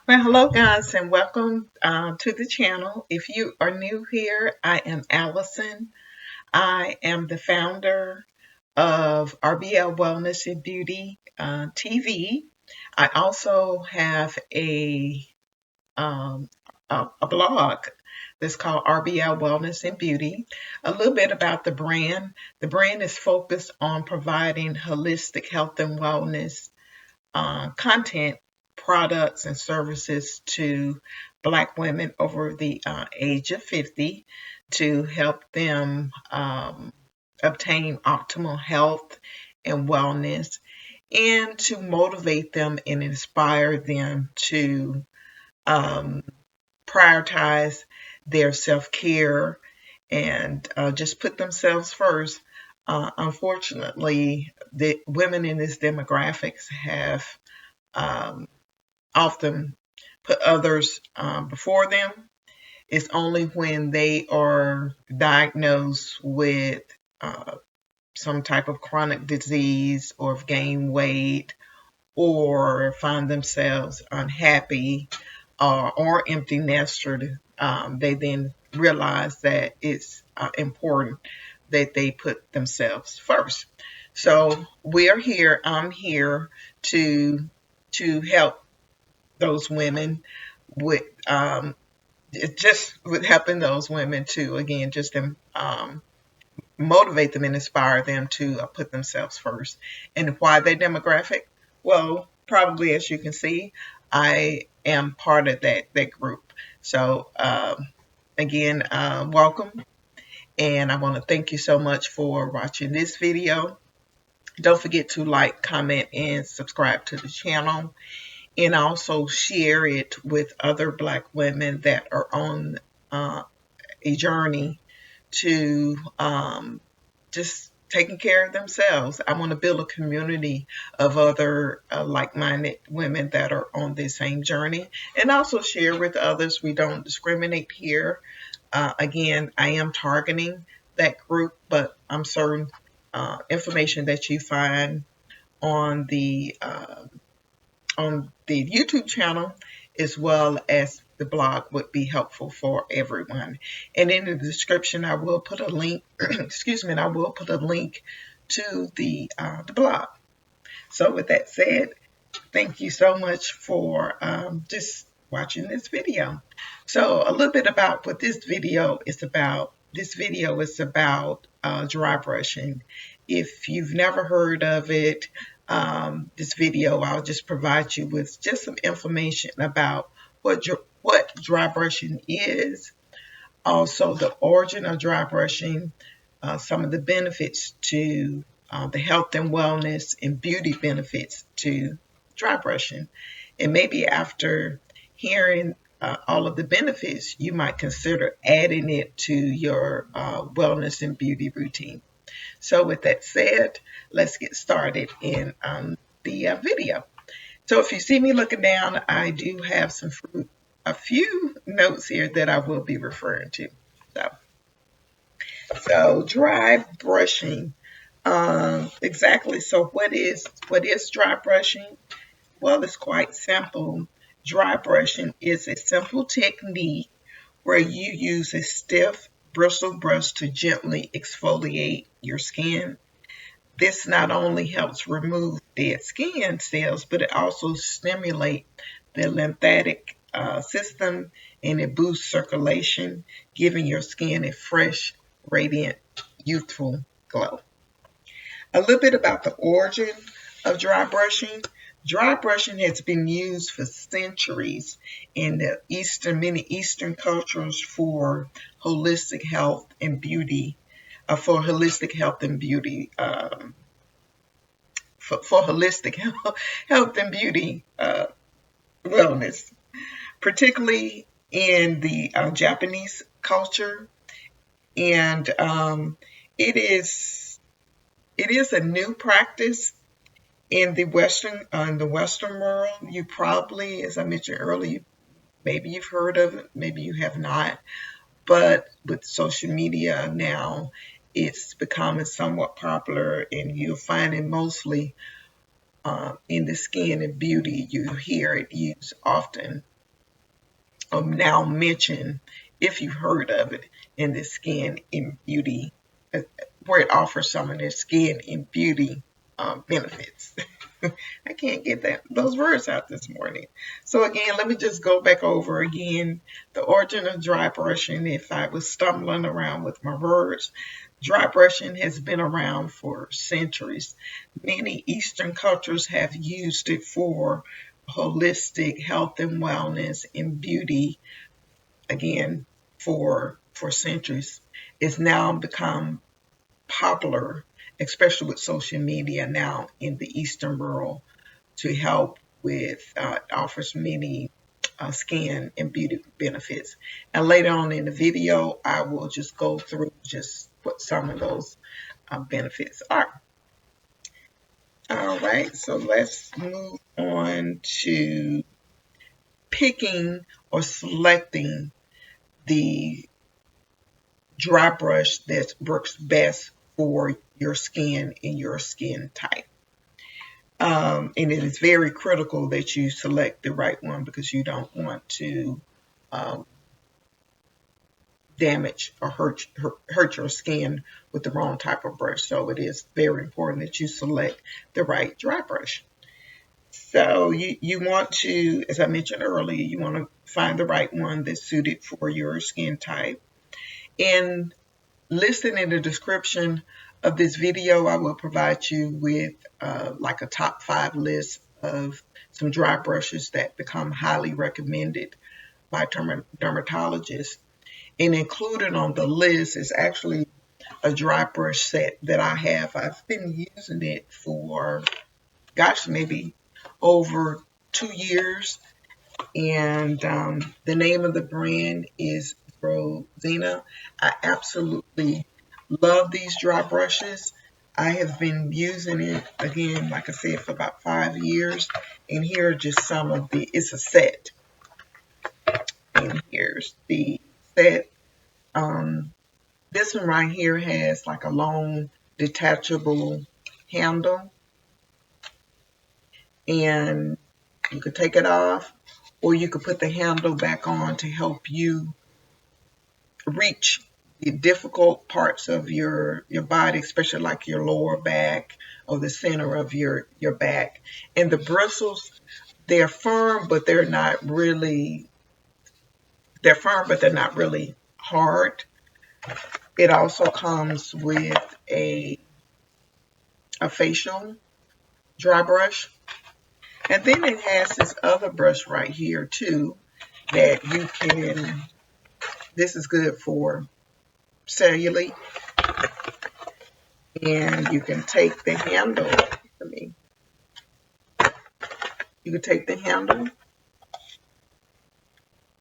Well, hello guys, and welcome to the channel. If you are new here, I am Allison. I am the founder of RBL Wellness and Beauty TV. I also have um, a blog that's called RBL Wellness and Beauty. A little bit about the brand. The brand is focused on providing holistic health and wellness content, products, and services to Black women over the age of 50 to help them obtain optimal health and wellness, and to motivate them and inspire them to um, prioritize their self care and just put themselves first. Unfortunately, the women in this demographics have um, often put others before them. It's only when they are diagnosed with uh, some type of chronic disease or have gained weight or find themselves unhappy or empty nested, they then realize that it's important that they put themselves first. So we're here. I'm here to help those women with just with helping those women to again just motivate them and inspire them to put themselves first. And why they demographic? Well, probably as you can see, I am part of that group. So again, welcome, and I want to thank you so much for watching this video. Don't forget to like, comment, and subscribe to the channel, and also share it with other Black women that are on a journey to just taking care of themselves. I want to build a community of other like-minded women that are on the same journey, and also share with others. We don't discriminate here. Again, I am targeting that group, but I'm certain information that you find on the uh, on the YouTube channel as well as the blog would be helpful for everyone. And in the description, I will put a link. Excuse me, and I will put a link to the blog. So with that said, thank you so much for just watching this video. So a little bit about what this video is about. This video is about dry brushing. If you've never heard of it, this video, I'll just provide you with just some information about what dry brushing is, also the origin of dry brushing, some of the benefits to the health and wellness and beauty benefits to dry brushing. And maybe after hearing all of the benefits, you might consider adding it to your wellness and beauty routine. So with that said, let's get started in the video. So if you see me looking down, I do have a few notes here that I will be referring to. So dry brushing. Exactly. So what is dry brushing? Well, it's quite simple. Dry brushing is a simple technique where you use a stiff bristle brush to gently exfoliate your skin. This not only helps remove dead skin cells, but it also stimulates the lymphatic system, and it boosts circulation, giving your skin a fresh, radiant, youthful glow. A little bit about the origin of dry brushing. Dry brushing has been used for centuries in many Eastern cultures for holistic health and beauty, for holistic health and beauty, for holistic health and beauty wellness, particularly in the Japanese culture, and it is a new practice in the Western world. You probably, as I mentioned earlier, maybe you've heard of it, maybe you have not. But with social media now, it's becoming somewhat popular, and you'll find it mostly in the skin and beauty. You hear it used often now mention, if you've heard of it, in the Skin and Beauty, uh, where it offers some of their skin and beauty benefits. I can't get those words out this morning. So again, let me just go back over again the origin of dry brushing. If I was stumbling around with my words, dry brushing has been around for centuries. Many Eastern cultures have used it for holistic health and wellness and beauty, again, for centuries. It's now become popular, especially with social media now in the Eastern world, to help with, offers many skin and beauty benefits. And later on in the video, I will just go through just what some of those benefits are. All right, so let's move on to picking or selecting the dry brush that works best for your skin and your skin type. And it is very critical that you select the right one, because you don't want to um, damage or hurt your skin with the wrong type of brush. So it is very important that you select the right dry brush. So you want to, as I mentioned earlier, you want to find the right one that's suited for your skin type. And listed in the description of this video, I will provide you with like a top 5 list of some dry brushes that become highly recommended by dermatologists. And included on the list is actually a dry brush set that I have. I've been using it for, gosh, maybe over 2 years. And the name of the brand is Rosina. I absolutely love these dry brushes. I have been using it, again, like I said, for about 5 years. And here are just some of it's a set. And here's the set. This one right here has like a long detachable handle. And you could take it off, or you could put the handle back on to help you reach the difficult parts of your body, especially like your lower back or the center of your back. And the bristles, they're firm, but they're not really, they're firm, but they're not really hard. It also comes with a facial dry brush. And then it has this other brush right here too that you can, this is good for cellulite. And you can take the handle, you can take the handle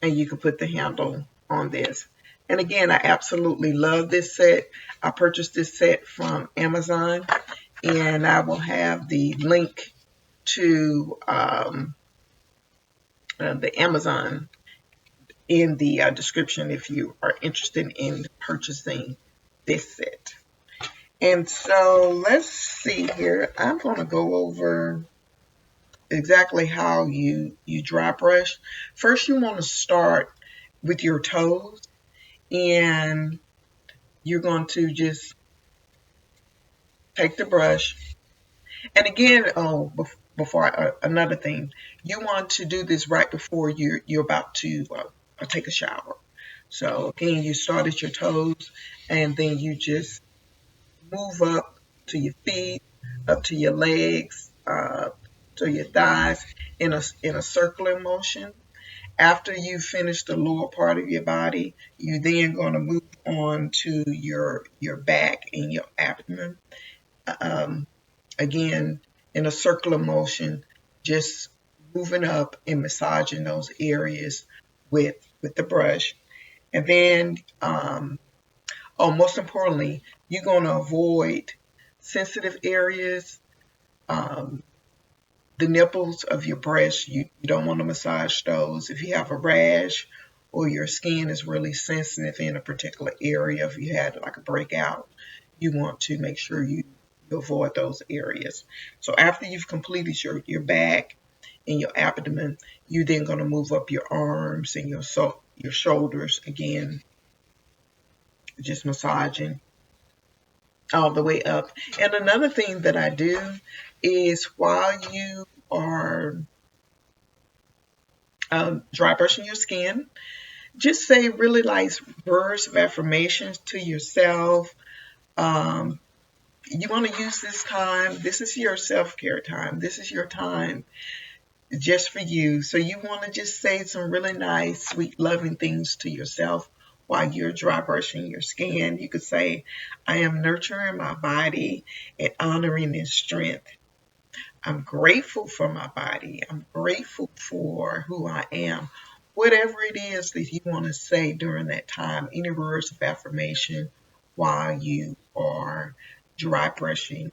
and you can put the handle on this. And again, I absolutely love this set. I purchased this set from Amazon, and I will have the link to the Amazon in the description if you are interested in purchasing this set. And so let's see here. I'm going to go over exactly how you dry brush. First, you want to start with your toes, and you're going to just take the brush. And again, another thing, you want to do this right before you're about to take a shower. So again, you start at your toes, and then you just move up to your feet, up to your legs, to your thighs in a circular motion. After you finish the lower part of your body, you're then going to move on to your back and your abdomen. Again, in a circular motion, just moving up and massaging those areas with the brush. And then, most importantly, you're going to avoid sensitive areas, the nipples of your breast. You don't want to massage those. If you have a rash or your skin is really sensitive in a particular area, if you had like a breakout, you want to make sure you avoid those areas. So after you've completed your back in your abdomen. You're then going to move up your arms and your shoulders again, just massaging all the way up. And another thing that I do is while you are dry brushing your skin, just say really nice words of affirmations to yourself. Um, you want to use this time. This is your self-care time. This is your time just for you. So you want to just say some really nice, sweet, loving things to yourself while you're dry brushing your skin. You could say, I am nurturing my body and honoring its strength. I'm grateful for my body. I'm grateful for who I am. Whatever it is that you want to say during that time, any words of affirmation while you are dry brushing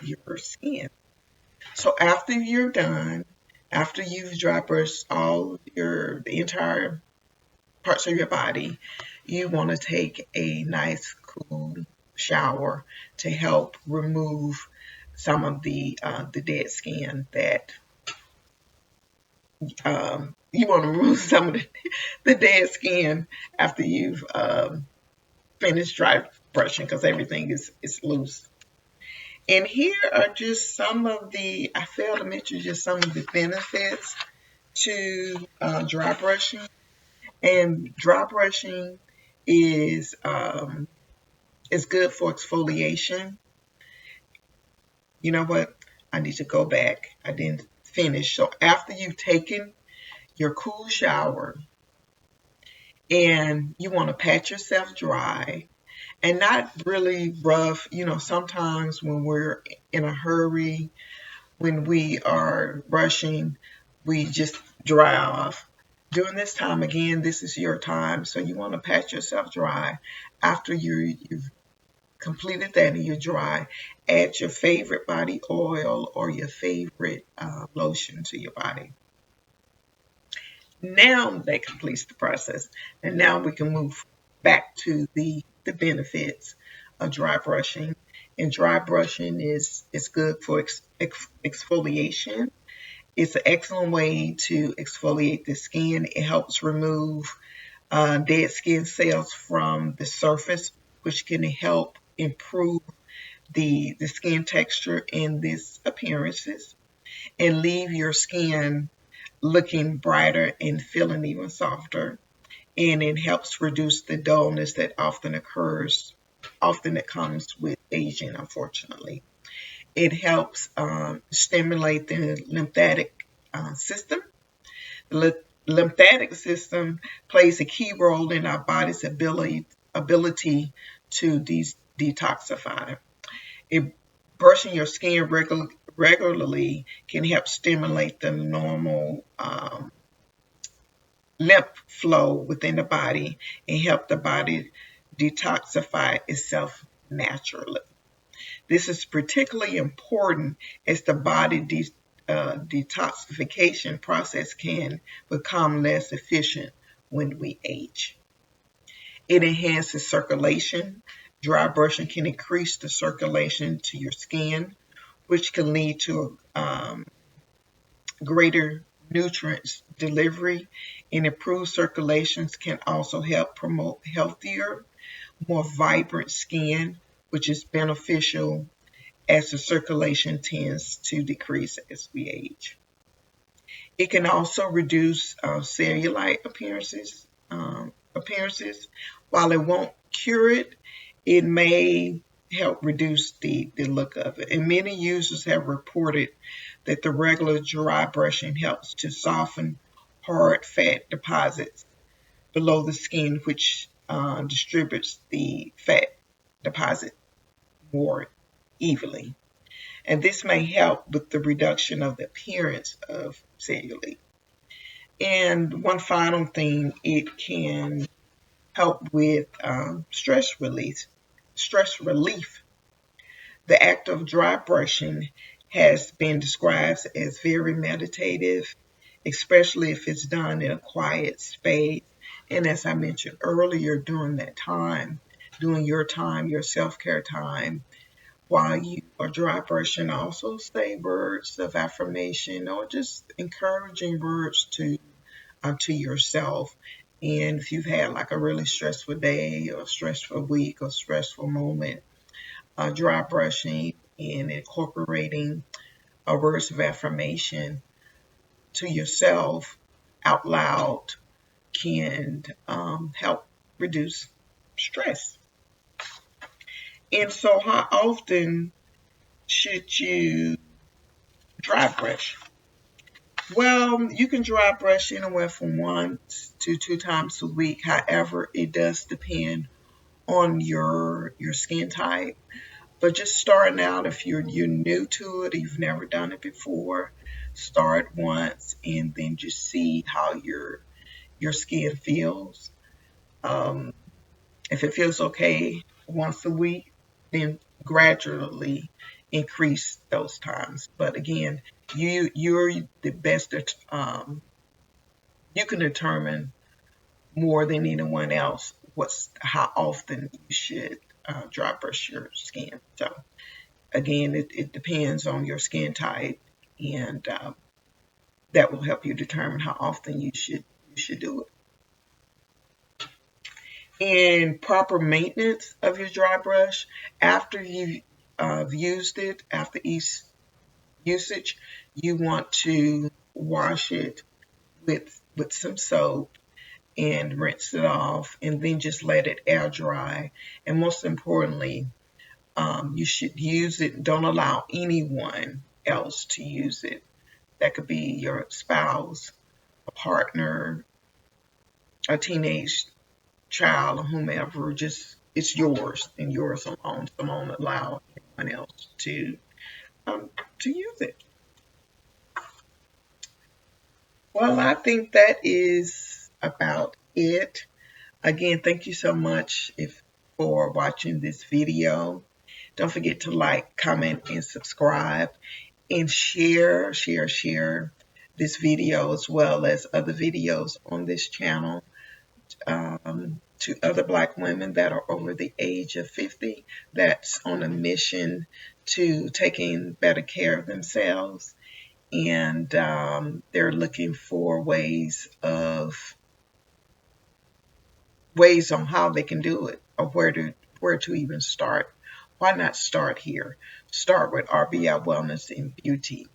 your skin. So after you're done, after you've dry brushed the entire parts of your body, you want to take a nice cool shower to help remove some of the dead skin that you want to remove some of the dead skin after you've finished dry brushing because everything is loose. And here are just some of I failed to mention just some of the benefits to dry brushing. And dry brushing is good for exfoliation. You know what? I need to go back. I didn't finish. So after you've taken your cool shower and you want to pat yourself dry and not really rough, sometimes when we're in a hurry, when we are rushing, we just dry off. During this time, again, this is your time, so you want to pat yourself dry. After you've completed that and you're dry, add your favorite body oil or your favorite lotion to your body. Now that completes the process, and now we can move back to the benefits of dry brushing. And dry brushing is good for exfoliation. It's an excellent way to exfoliate the skin. It helps remove dead skin cells from the surface, which can help improve the skin texture and its appearances, and leave your skin looking brighter and feeling even softer. And it helps reduce the dullness that often it comes with aging, unfortunately. It helps stimulate the lymphatic system. The lymphatic system plays a key role in our body's ability to detoxify. Brushing your skin regularly can help stimulate the normal lymph flow within the body and help the body detoxify itself naturally. This is particularly important as the body detoxification process can become less efficient when we age. It enhances circulation. Dry brushing can increase the circulation to your skin, which can lead to greater nutrients delivery, and improved circulations can also help promote healthier, more vibrant skin, which is beneficial as the circulation tends to decrease as we age. It can also reduce cellulite appearances. While it won't cure it, it may help reduce the look of it. And many users have reported that the regular dry brushing helps to soften hard fat deposits below the skin, which distributes the fat deposit more evenly. And this may help with the reduction of the appearance of cellulite. And one final thing, it can help with stress relief. Stress relief. The act of dry brushing has been described as very meditative, especially if it's done in a quiet space. And as I mentioned earlier, during that time, during your time, your self-care time, While you are dry brushing, also say words of affirmation or just encouraging words to yourself. And if you've had like a really stressful day or stressful week or stressful moment, dry brushing and incorporating words of affirmation to yourself out loud can help reduce stress. And so, how often should you dry brush? Well, you can dry brush anywhere from once to two times a week. However, it does depend on your skin type. But just starting out, if you're new to it, you've never done it before, start once and then just see how your skin feels. Um, if it feels okay once a week, then gradually increase those times. But again, you're the best at you can determine more than anyone else what's how often you should dry brush your skin. So again, it depends on your skin type, and that will help you determine how often you should do it. And proper maintenance of your dry brush after you've used it, after each usage, you want to wash it with some soap and rinse it off, and then just let it air dry. And most importantly, you should use it. Don't allow anyone else to use it. That could be your spouse, a partner, a teenage child, or whomever. Just it's yours and yours alone. So don't allow anyone else to use it. Well, I think that is about it. Again, thank you so much for watching this video. Don't forget to like, comment, and subscribe, and share this video as well as other videos on this channel to other Black women that are over the age of 50 that's on a mission to taking better care of themselves. And they're looking for ways on how they can do it or where to even start. Why not start here? Start with RBI Wellness and Beauty.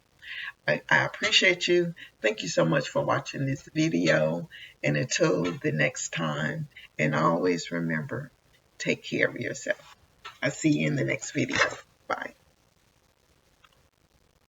I appreciate you. Thank you so much for watching this video. And until the next time, and always remember, take care of yourself. I'll see you in the next video. Bye.